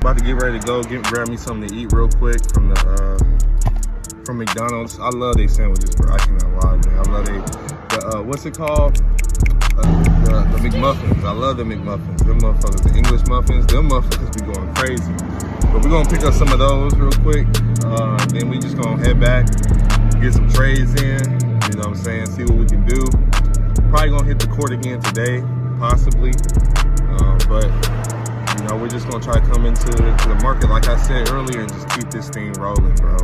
About to get ready to go, grab me something to eat real quick from McDonald's. I love their sandwiches, bro. I cannot lie, man. I love what's it called? The McMuffins. I love the McMuffins. Them motherfuckers, the English muffins, them motherfuckers be going crazy. But we're gonna pick up some of those real quick. Then we just gonna head back, get some trades in, you know what I'm saying, see what we can do. Probably gonna hit the court again today, possibly. But you know, we're just gonna try to come into the market, like I said earlier, and just keep this thing rolling, bro.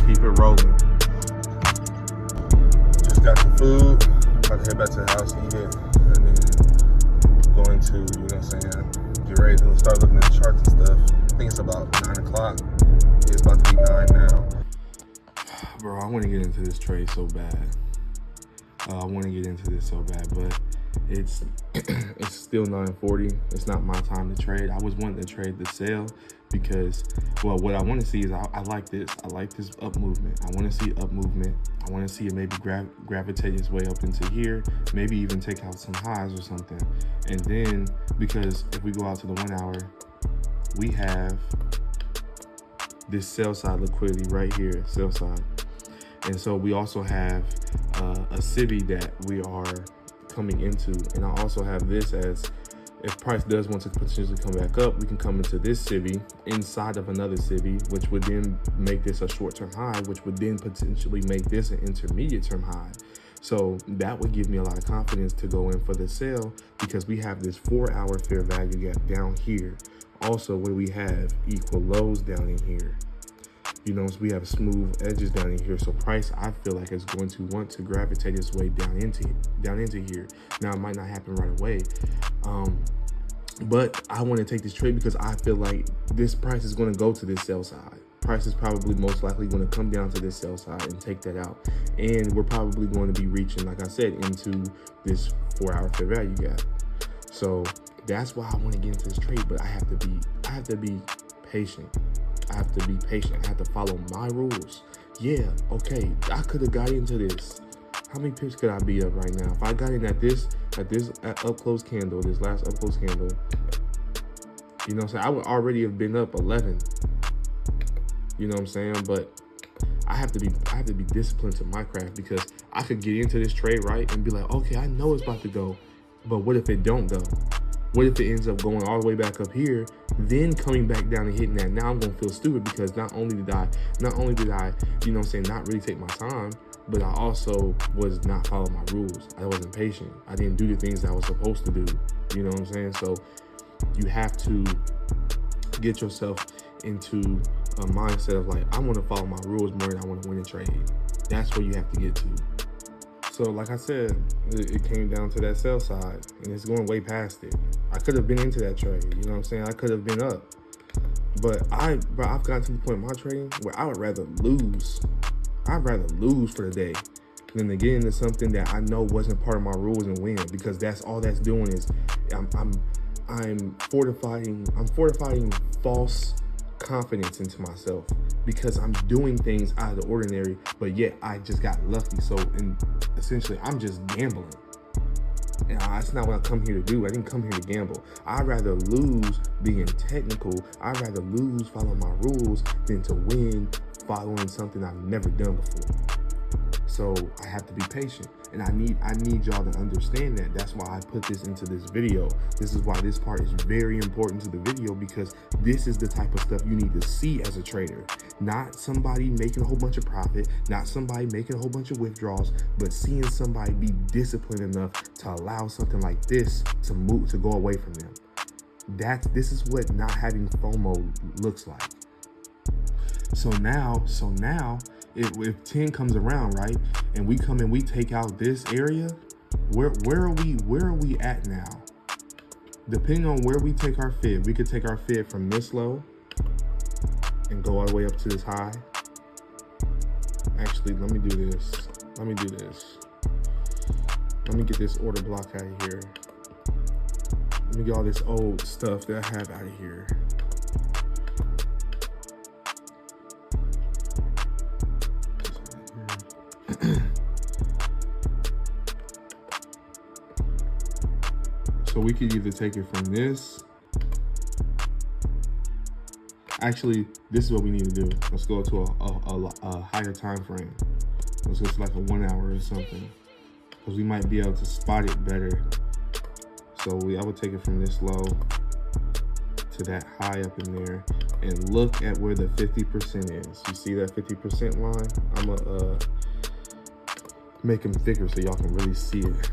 Keep it rolling. Just got the food. About to head back to the house and eat it, and then going to, you know what I'm saying, get ready to start looking at the charts and stuff. I think it's about 9 o'clock. It's about to be 9 now. Bro, I want to get into this trade so bad. I want to get into this so bad, but it's still 9:40. It's not my time to trade. I was wanting to trade the sale because, well, what I want to see is I like this. I like this up movement. I want to see up movement. I want to see it maybe gravitate its way up into here, maybe even take out some highs or something. And then, because if we go out to the 1 hour, we have this sell side liquidity right here, sell side. And so we also have a civvy that we are coming into. And I also have this as, if price does want to potentially come back up, we can come into this civvy inside of another civvy, which would then make this a short-term high, which would then potentially make this an intermediate-term high. So that would give me a lot of confidence to go in for the sale, because we have this 4 hour fair value gap down here. Also, what we have equal lows down in here. You know, so we have smooth edges down in here. So price, I feel like, is going to want to gravitate its way down into here. Now, it might not happen right away, but I want to take this trade because I feel like this price is going to go to this sell side. Price is probably most likely going to come down to this sell side and take that out. And we're probably going to be reaching, like I said, into this 4 hour fair value gap. So that's why I want to get into this trade, but I have to be patient. I have to be patient. I have to follow my rules. Yeah, okay, I could have got into this. How many pips could I be up right now? If I got in at this up close candle, this last up close candle, you know what I'm saying, I would already have been up 11. You know what I'm saying? But I have to be disciplined to my craft, because I could get into this trade, right, and be like, okay, I know it's about to go, but what if it don't go? What if it ends up going all the way back up here, then coming back down and hitting that? Now I'm gonna feel stupid, because not only did I, you know what I'm saying, not really take my time, but I also was not following my rules. I wasn't patient. I didn't do the things that I was supposed to do. You know what I'm saying? So you have to get yourself into a mindset of like, I want to follow my rules more than I want to win a trade. That's where you have to get to. So like I said, it came down to that sell side, and it's going way past it. I could have been into that trade, you know what I'm saying? I could have been up. But I've gotten to the point in my trading where I would rather lose. I'd rather lose for the day than to get into something that I know wasn't part of my rules and win, because that's all that's doing is I'm fortifying false confidence into myself, because I'm doing things out of the ordinary, but yet I just got lucky. So essentially I'm just gambling, and that's not what I come here to do. I didn't come here to gamble. I'd rather lose being technical. I'd rather lose following my rules than to win following something I've never done before. So I have to be patient, and I need y'all to understand that. That's why I put this into this video. This is why this part is very important to the video, because this is the type of stuff you need to see as a trader. Not somebody making a whole bunch of profit, not somebody making a whole bunch of withdrawals, but seeing somebody be disciplined enough to allow something like this to go away from them. This is what not having FOMO looks like. So now, if 10 comes around, right, and we come and we take out this area, where are we at now? Depending on where we take our fib, we could take our fib from this low and go all the way up to this high. Actually, let me do this. Let me get this order block out of here. Let me get all this old stuff that I have out of here. So we could either take it from this Actually, this is what we need to do. Let's go to a higher time frame. Let's go to like a 1 hour or something, because we might be able to spot it better. So I would take it from this low to that high up in there and look at where the 50% is. You see that 50% line? I'm gonna make them thicker so y'all can really see it.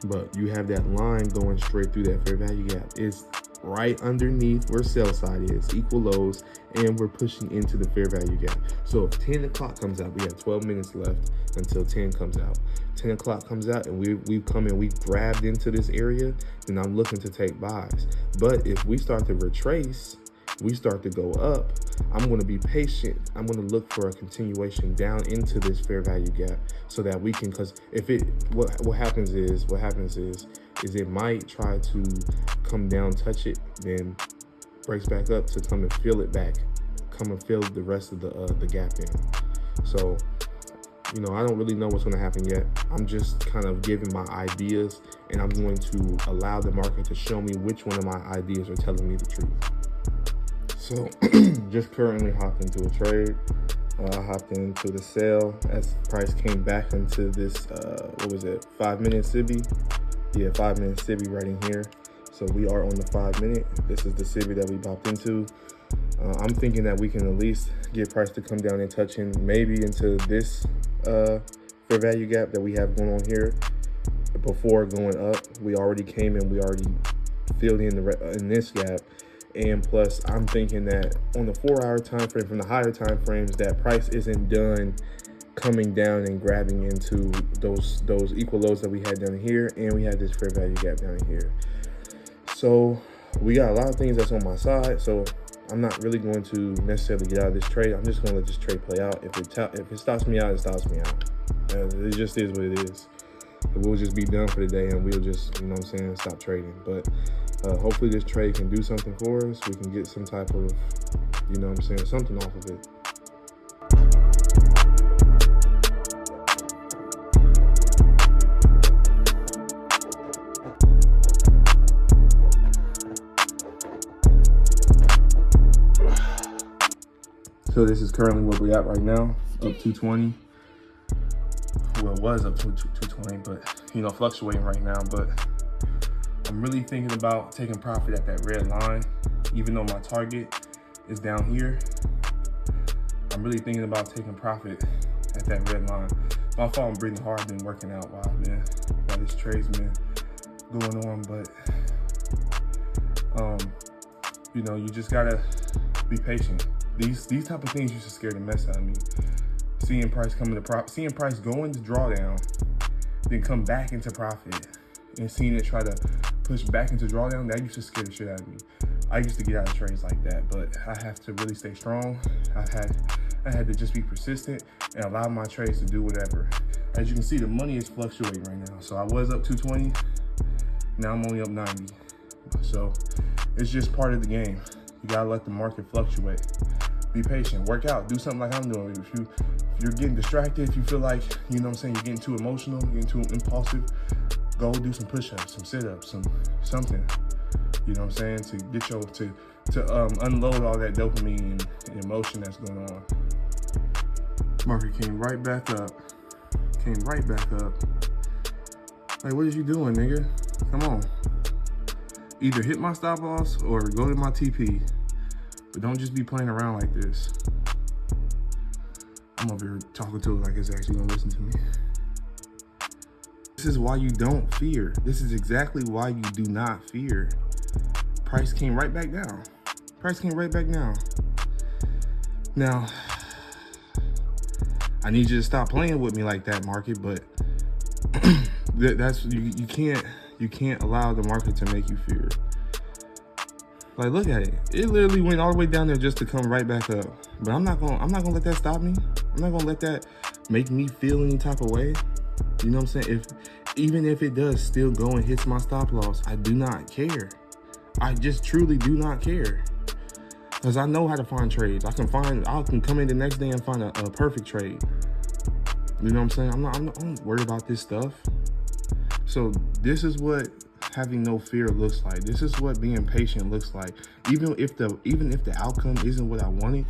But you have that line going straight through that fair value gap. It's right underneath where sell side is, equal lows, and we're pushing into the fair value gap. So if 10 o'clock comes out, we have 12 minutes left until 10 comes out. 10 o'clock comes out and we've come in, we've grabbed into this area, then I'm looking to take buys. But if we start to retrace, we start to go up, I'm going to be patient. I'm going to look for a continuation down into this fair value gap so that we can, because if it, what happens is it might try to come down, touch it, then breaks back up to come and fill it back, come and fill the rest of the gap in. So, you know, I don't really know what's going to happen yet. I'm just kind of giving my ideas, and I'm going to allow the market to show me which one of my ideas are telling me the truth. So just currently hopped into a trade. I hopped into the sale as price came back into this, 5-minute SIBI? Yeah, 5-minute SIBI right in here. So we are on the 5-minute. This is the SIBI that we popped into. I'm thinking that we can at least get price to come down and touch in maybe into this fair value gap that we have going on here before going up. We already came in, we already filled in this gap. And plus, I'm thinking that on the 4-hour time frame, from the higher time frames, that price isn't done coming down and grabbing into those equal lows that we had down here, and we had this fair value gap down here. So we got a lot of things that's on my side. So I'm not really going to necessarily get out of this trade. I'm just going to let this trade play out. If it stops me out, it stops me out. It just is what it is. We'll just be done for the day, and we'll just, you know what I'm saying, stop trading. But hopefully this trade can do something for us. We can get some type of, you know what I'm saying, something off of it. So this is currently where we're at right now, up 220. Well, it was up to 220, but, you know, fluctuating right now. But I'm really thinking about taking profit at that red line, even though my target is down here. I'm really thinking about taking profit at that red line. My fault, I'm breathing hard, been working out while this trade's been going on. But, you know, you just gotta be patient. These type of things used to scare the mess out of me. Seeing price seeing price go into drawdown, then come back into profit, and seeing it try to push back into drawdown, that used to scare the shit out of me. I used to get out of trades like that, but I have to really stay strong. I had to just be persistent and allow my trades to do whatever. As you can see, the money is fluctuating right now. So I was up 220, now I'm only up 90. So it's just part of the game. You gotta let the market fluctuate. Be patient, work out, do something like I'm doing. If you're getting distracted, if you feel like, you know what I'm saying, you're getting too emotional, you're getting too impulsive, go do some push-ups, some sit-ups, something. You know what I'm saying, to get to unload all that dopamine and emotion that's going on. Market came right back up. Like, what is you doing, nigga? Come on. Either hit my stop loss or go to my TP. But don't just be playing around like this. I'm over here talking to it like it's actually gonna listen to me. This is why you don't fear. This is exactly why you do not fear. Price came right back down. Now, I need you to stop playing with me like that, market, but you can't allow the market to make you fear. Like, look at it. It literally went all the way down there just to come right back up. But I'm not gonna let that stop me. I'm not gonna let that make me feel any type of way. You know what I'm saying? Even if it does still go and hits my stop loss, I do not care. I just truly do not care. Because I know how to find trades. I can come in the next day and find a perfect trade. You know what I'm saying? I'm not worried about this stuff. So this is what having no fear looks like. This is what being patient looks like. Even if the outcome isn't what I wanted,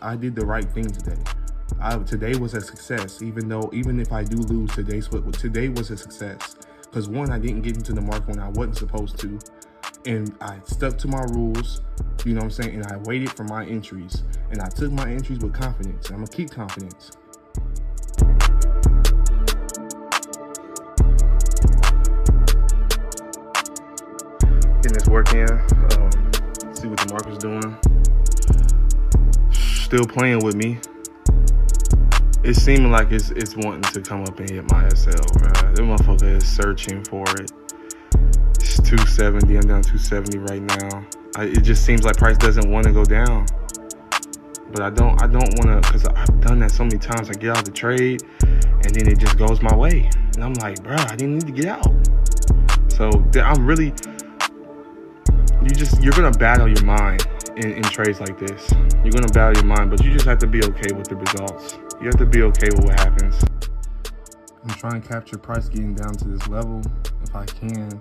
I did the right thing today. Today was a success, even if I do lose, today was a success. Because one, I didn't get into the market when I wasn't supposed to, and I stuck to my rules, you know what I'm saying, and I waited for my entries, and I took my entries with confidence. I'm gonna keep confidence. Getting this work in, see what the market's doing. Still playing with me. It's seeming like it's wanting to come up and hit my SL, right? That motherfucker is searching for it. It's 270. I'm down 270 right now. It just seems like price doesn't want to go down, but I don't want to, because I've done that so many times. I get out of the trade, and then it just goes my way, and I'm like, bro, I didn't need to get out. So I'm really, you're gonna battle your mind in trades like this. You're gonna battle your mind, but you just have to be okay with the results. You have to be okay with what happens. I'm trying to capture price getting down to this level if I can.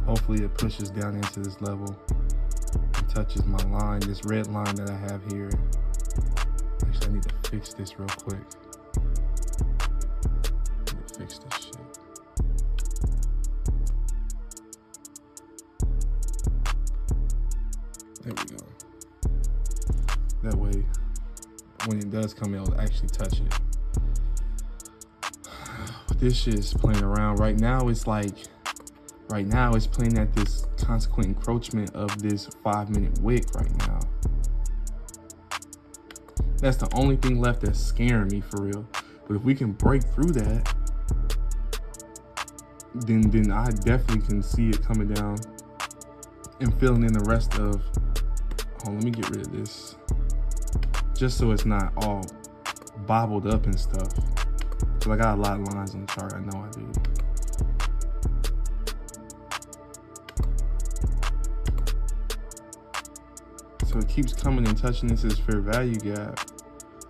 Hopefully it pushes down into this level and touches my line, this red line that I have here. Actually, I need to fix this real quick. I need to fix this shit. There we go. That way, when it does come, it'll actually touch it. But this shit is playing around. Right now, it's playing at this consequent encroachment of this 5-minute wick right now. That's the only thing left that's scaring me for real. But if we can break through that, then I definitely can see it coming down and filling in the rest of. Hold on, let me get rid of this, just so it's not all bobbled up and stuff. Cause I got a lot of lines on the chart. I know I do. So it keeps coming and touching this fair value gap.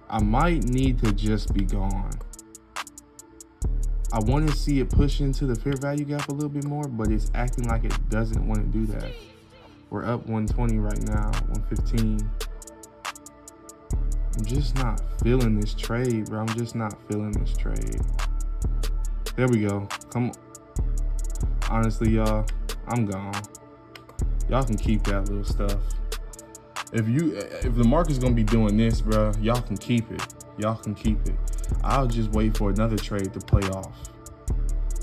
I might need to just be gone. I want to see it push into the fair value gap a little bit more, but it's acting like it doesn't want to do that. We're up 120 right now, 115. I'm just not feeling this trade, bro. I'm just not feeling this trade. There we go. Come on. Honestly, y'all, I'm gone. Y'all can keep that little stuff. If the market's gonna be doing this, bro, y'all can keep it. Y'all can keep it. I'll just wait for another trade to play off.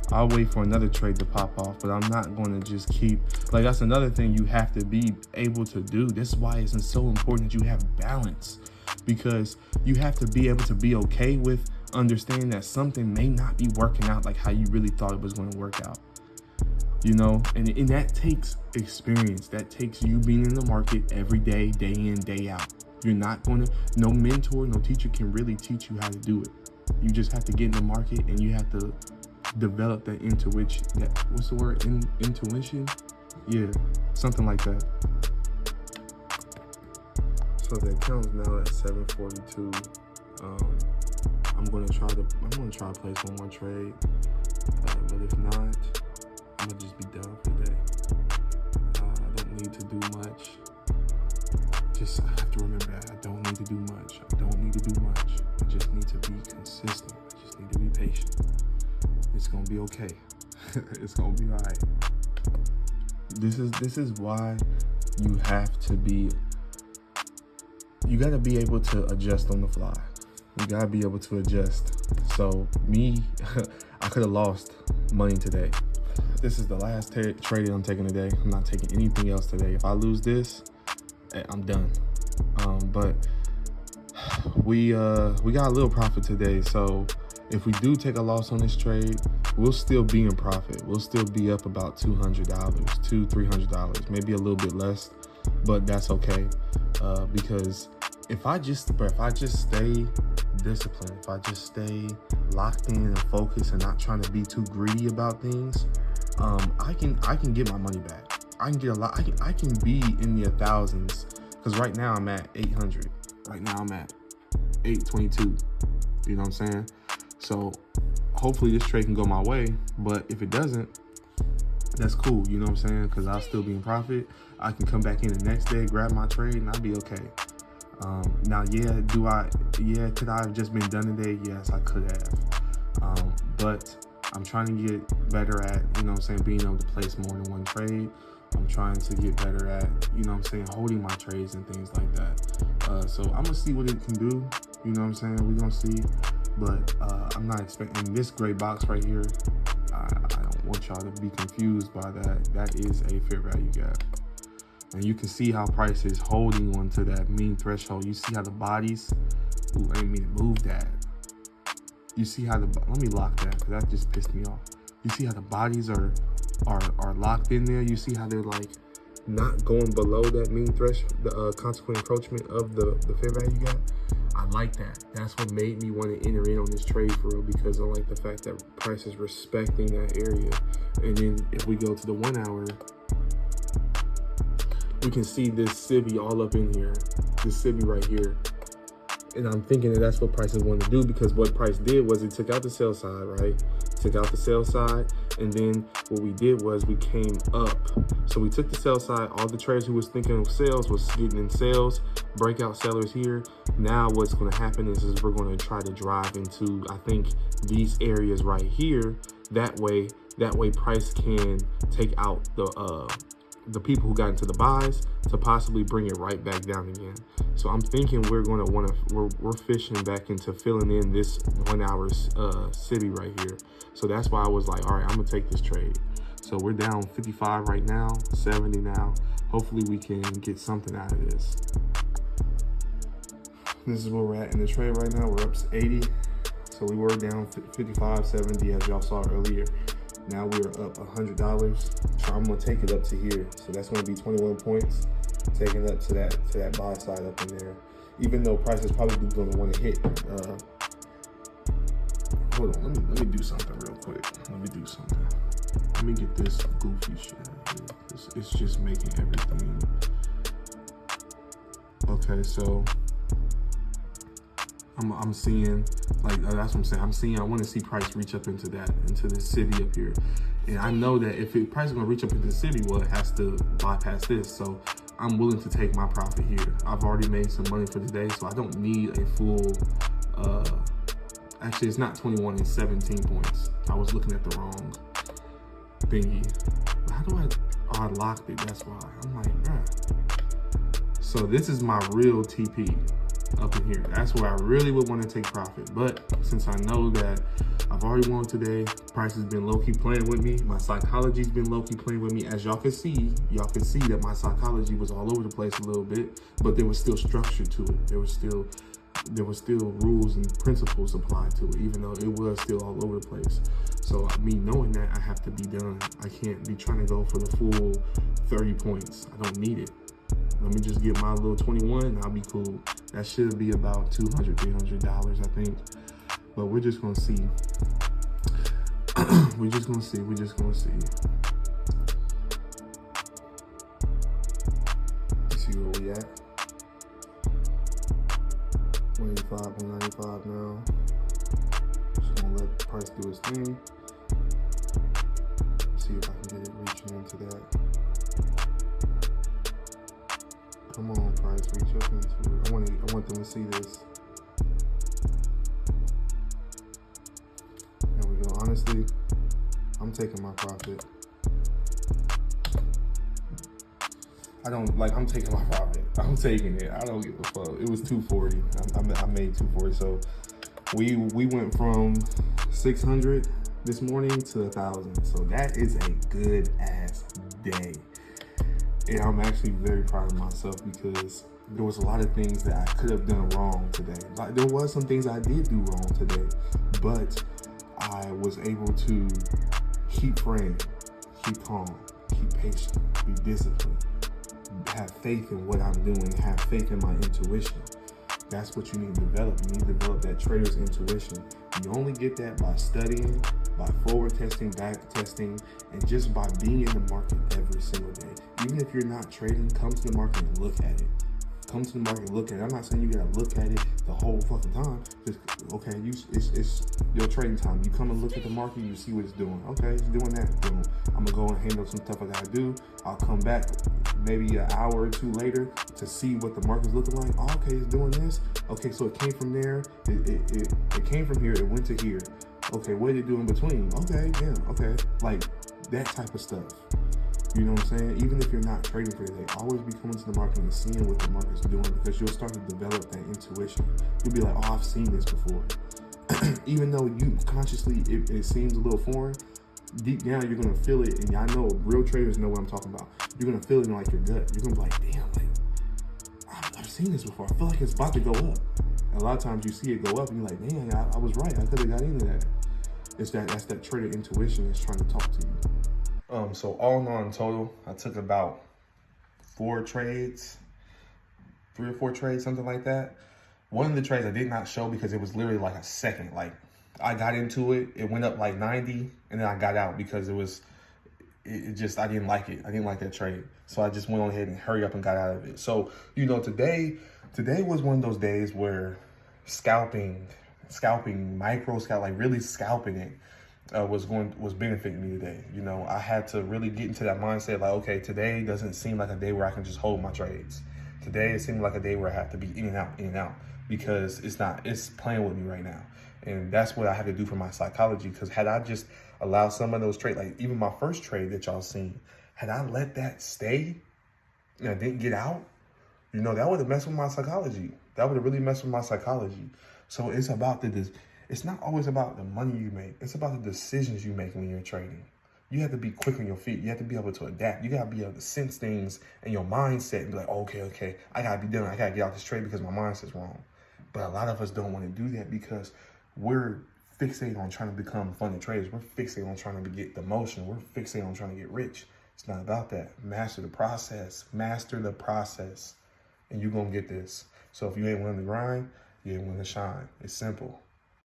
I'll wait for another trade to pop off, but I'm not going to just keep, like, that's another thing you have to be able to do. This is why it's so important that you have balance, because you have to be able to be okay with understanding that something may not be working out like how you really thought it was going to work out. You know, and that takes experience. That takes you being in the market every day, day in, day out. You're not going to, no mentor, no teacher can really teach you how to do it. You just have to get in the market and you have to develop that intuition. What's the word? Intuition? Yeah, something like that. So the account's now at 742. I'm gonna try to place one more trade, but if not, I'm gonna just be done for the day. I don't need to do much. I have to remember that I don't need to do much. I just need to be consistent. I just need to be patient. It's gonna be okay. It's gonna be all right. This is why you have to be. You gotta be able to adjust on the fly. You gotta be able to adjust. So me, I could have lost money today. This is the last trade I'm taking today. I'm not taking anything else today. If I lose this, I'm done. But we got a little profit today. So if we do take a loss on this trade, we'll still be in profit. We'll still be up about $200, $300, maybe a little bit less, but that's okay. Because if I just stay disciplined, if I just stay locked in and focused and not trying to be too greedy about things, I can get my money back. I can get a lot. I can be in the thousands, because right now I'm at 800. Right now I'm at 822. You know what I'm saying? So hopefully this trade can go my way. But if it doesn't, that's cool. You know what I'm saying? Because I'll still be in profit. I can come back in the next day, grab my trade, and I'll be okay. Now, could I have just been done today? Yes, I could have. But I'm trying to get better at, you know what I'm saying, being able to place more than one trade. I'm trying to get better at, you know what I'm saying, holding my trades and things like that. So I'm going to see what it can do. You know what I'm saying? We're going to see. But I'm not expecting this gray box right here. I don't want y'all to be confused by that. That is a fair value gap. And you can see how price is holding on to that mean threshold. You see how the bodies, I didn't mean to move that. You see how let me lock that, because that just pissed me off. You see how the bodies are locked in there. You see how they're like not going below that mean threshold, the consequent encroachment of the fair value gap. I like that. That's what made me want to enter in on this trade for real, because I like the fact that price is respecting that area. And then if we go to the 1 hour, we can see this civvy all up in here, this civvy right here. And I'm thinking that that's what price is wanting to do, because what price did was it took out the sell side, right? Took out the sell side, and then what we did was we came up. So we took the sell side. All the traders who was thinking of sales was getting in sales, breakout sellers here. Now what's going to happen is we're going to try to drive into, I think, these areas right here. That way price can take out the people who got into the buys to possibly bring it right back down again. So I'm thinking we're fishing back into filling in this 1 hour city right here. So that's why I was like, all right, I'm gonna take this trade. So we're down 55 right now, 70 now. Hopefully we can get something out of this. This is where we're at in the trade right now. We're up to 80. So we were down 55, 70 as y'all saw earlier. Now we're up $100. So I'm gonna take it up to here. So that's gonna be 21 points. Taking it up to that buy side up in there. Even though price is probably gonna want to hit. Hold on, let me do something real quick. Let me get this goofy shit out of here. It's just making everything. Okay, so I'm seeing, like, that's what I'm saying. I want to see price reach up into this city up here. And I know that if price is going to reach up into the city, well, it has to bypass this. So I'm willing to take my profit here. I've already made some money for today, so I don't need a full, actually it's not 21, it's 17 points. I was looking at the wrong thingy. How do I locked it, that's why. I'm like, bruh. So this is my real TP. Up in here, that's where I really would want to take profit. But since I know that I've already won today, price has been low-key playing with me, my psychology's been low-key playing with me. As y'all can see that my psychology was all over the place a little bit, but there was still structure to it. There was still rules and principles applied to it, even though it was still all over the place. So me knowing that, I have to be done. I can't be trying to go for the full 30 points. I don't need it. Let me just get my little 21 and I'll be cool. That should be about $200, $300, I think. But we're just gonna see. We're just gonna see. Let's see where we at. 185, 195 now. Just gonna let the price do its thing. See if I can get it reaching into that. Come on, price, reach up into it. I want them to see this. There we go. Honestly, I'm taking my profit. I'm taking my profit. I'm taking it. I don't give a fuck. It was 240. I made 240. So we went from 600 this morning to 1,000. So that is a good ass day. And I'm actually very proud of myself, because there was a lot of things that I could have done wrong today. Like, there was some things I did do wrong today, but I was able to keep praying, keep calm, keep patient, be disciplined, have faith in what I'm doing, have faith in my intuition. That's what you need to develop. You need to develop that trader's intuition. You only get that by studying, by forward testing, back testing, and just by being in the market every single day. Even if you're not trading, come to the market and look at it. Come to the market, look at it. I'm not saying you gotta look at it the whole fucking time. Just okay, it's your trading time. You come and look at the market, you see what it's doing. Okay, it's doing that. Boom. I'm gonna go and handle some stuff I gotta do. I'll come back maybe an hour or two later to see what the market's looking like. Oh, okay, it's doing this. Okay, so it came from there. It came from here. It went to here. Okay, what did it do in between? Okay, yeah, okay, like that type of stuff. You know what I'm saying? Even if you're not trading for the day, always be coming to the market and seeing what the market's doing, because you'll start to develop that intuition. You'll be like, oh, I've seen this before. Even though you consciously, it seems a little foreign, deep down you're going to feel it. And I know real traders know what I'm talking about. You're going to feel it in like your gut. You're going to be like, damn, like, I've seen this before. I feel like it's about to go up. And a lot of times you see it go up and you're like, man, I was right. I could have got into that. That's that trader intuition that's trying to talk to you. So all in all, in total, I took about 3 or 4 trades, something like that. One of the trades I did not show because it was literally like a second. Like I got into it, it went up like 90, and then I got out because it just, I didn't like it. I didn't like that trade. So I just went on ahead and hurry up and got out of it. So, you know, today was one of those days where scalping, micro scalp, like really scalping it, was benefiting me today. You know, I had to really get into that mindset, like, okay, today doesn't seem like a day where I can just hold my trades. Today it seemed like a day where I have to be in and out, because it's playing with me right now. And that's what I had to do for my psychology, because had I just allowed some of those trades, like even my first trade that y'all seen, had I let that stay and I didn't get out, you know, that would have messed with my psychology. That would have really messed with my psychology. So it's about it's not always about the money you make. It's about the decisions you make when you're trading. You have to be quick on your feet. You have to be able to adapt. You got to be able to sense things in your mindset and be like, okay, I got to be done. I got to get out this trade because my mindset's wrong. But a lot of us don't want to do that because we're fixated on trying to become funded traders. We're fixated on trying to get the motion. We're fixated on trying to get rich. It's not about that. Master the process. And you're going to get this. So if you ain't willing to grind, you ain't willing to shine. It's simple.